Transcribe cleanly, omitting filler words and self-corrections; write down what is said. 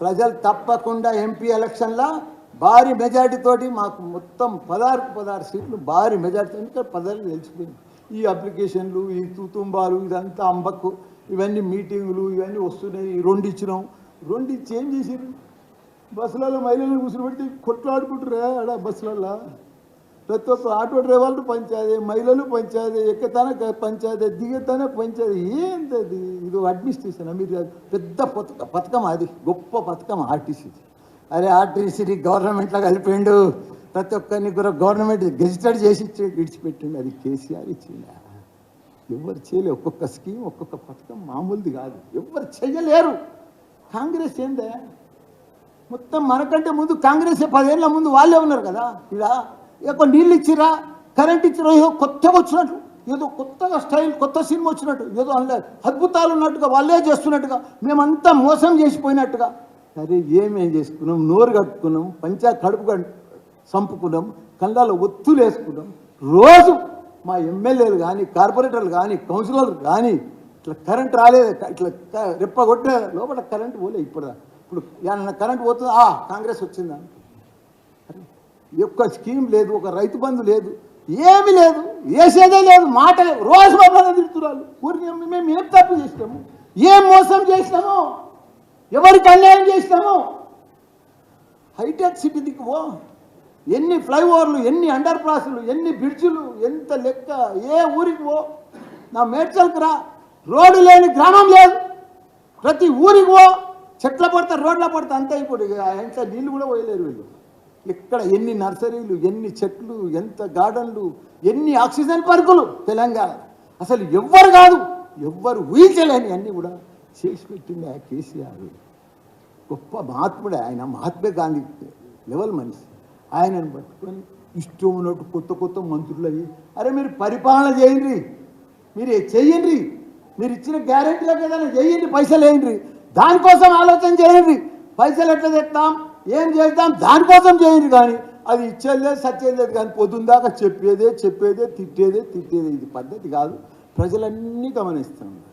ప్రజలు తప్పకుండా ఎంపీ ఎలక్షన్లో భారీ మెజార్టీ తోటి మాకు మొత్తం 16 సీట్లు భారీ మెజార్టీ ఇంకా 10 తెలిసిపోయింది. ఈ అప్లికేషన్లు, ఈ తుతుంబాలు, ఇదంతా అంబక్కు, ఇవన్నీ మీటింగులు ఇవన్నీ వస్తున్నాయి. 2 ఇచ్చినాం, 2 ఇచ్చి ఏం చేసారు? బస్సులలో మహిళలను కూర్చోబెట్టి కొట్లాడుకుంటారా ఆడ బస్సులలో? ప్రతి ఒక్క ఆటో డ్రైవర్లు పంచాయతీ, మహిళలు పంచాయతీ, ఎక్కతానే పంచాయతీ, దిగతానే పంచాయతీ. ఏంటది? ఇది అడ్మినిస్ట్రేషన్. మీరు పెద్ద పథకం, అది గొప్ప పథకం ఆర్టీసీది. అరే ఆర్టీసీని గవర్నమెంట్లో కలిపిండు, ప్రతి ఒక్కరిని కూడా గవర్నమెంట్ గెజిటెడ్ చేసి విడిచిపెట్టిండు. అది కేసీఆర్ ఇచ్చిందా? ఎవరు చేయలేరు. ఒక్కొక్క స్కీమ్, ఒక్కొక్క పథకం మామూలుది కాదు, ఎవరు చేయలేరు. కాంగ్రెస్ ఏందే? మొత్తం మనకంటే ముందు కాంగ్రెస్ 10 ఏళ్ళ ముందు వాళ్ళే ఉన్నారు కదా. ఇలా ఎక్కువ నీళ్ళు ఇచ్చిరా, కరెంట్ ఇచ్చిరా, ఏదో కొత్తగా వచ్చినట్టు, ఏదో కొత్తగా స్టైల్, కొత్త సినిమా వచ్చినట్టు, ఏదో అద్భుతాలు ఉన్నట్టుగా వాళ్ళే చేస్తున్నట్టుగా, మేమంతా మోసం చేసిపోయినట్టుగా. సరే ఏమేం చేసుకున్నాం? నోరు కట్టుకున్నాం, కడుపు చంపుకున్నాం, కళ్ళలో ఒత్తులు వేసుకున్నాం. రోజు మా ఎమ్మెల్యేలు కానీ, కార్పొరేటర్లు కానీ, కౌన్సిలర్లు కానీ ఇట్లా కరెంట్ రాలేదు, ఇట్లా రెప్పగొట్టే లోపల కరెంట్ పోలే. ఇప్పుడు ఏమన్నా కరెంట్ పోతుంది, కాంగ్రెస్ వచ్చిందా? ఒక్క స్కీమ్ లేదు, ఒక రైతు బంధు లేదు, ఏమీ లేదు, వేసేదే లేదు. మాట రోజు బాబాగా తిరుగుతున్నారు. ఊరికి మేము ఏం తప్పు చేసినాము? ఏం మోసం చేసినాము? ఎవరికి అన్యాయం చేసినాము? హైటెక్ సిటీ దిక్కువో, ఎన్ని ఫ్లైఓవర్లు, ఎన్ని అండర్ పాస్లు, ఎన్ని బ్రిడ్జులు, ఎంత లెక్క. ఏ ఊరికి పో, నా మేడ్చల్కి రా, రోడ్డు లేని గ్రామం లేదు. ప్రతి ఊరికి పో, చెట్ల పడతా, రోడ్ల పడతా, అంతా ఇప్పుడు ఇంట్లో నీళ్ళు కూడా పోయలేరు వీళ్ళు. ఇక్కడ ఎన్ని నర్సరీలు, ఎన్ని చెట్లు, ఎంత గార్డెన్లు, ఎన్ని ఆక్సిజన్ పార్కులు తెలంగాణ. అసలు ఎవ్వరు కాదు, ఎవ్వరు ఊహించలేని అన్నీ కూడా చేసి పెట్టింది ఆ కేసీఆర్. గొప్ప మహాత్ముడే ఆయన, మహాత్మా గాంధీ లెవెల్ మనిషి. ఆయనను పట్టుకొని ఇష్టం ఉన్నట్టు కొత్త కొత్త మంత్రులు అయ్యి, అరే మీరు పరిపాలన చేయండి, మీరు చెయ్యండి, మీరు ఇచ్చిన గ్యారెంటీలకు ఏదైనా చేయండి, పైసలు వేయండి, దానికోసం ఆలోచన చేయండి. పైసలు ఎట్లా తెస్తాం, ఏం చేద్దాం, దానికోసం చేయండి. కానీ అది ఇచ్చేది సచ్చేది కానీ పొద్దుందాకా చెప్పేదే, తిట్టేదే. ఇది పద్ధతి కాదు. ప్రజలన్నీ గమనిస్తూ ఉన్నారు.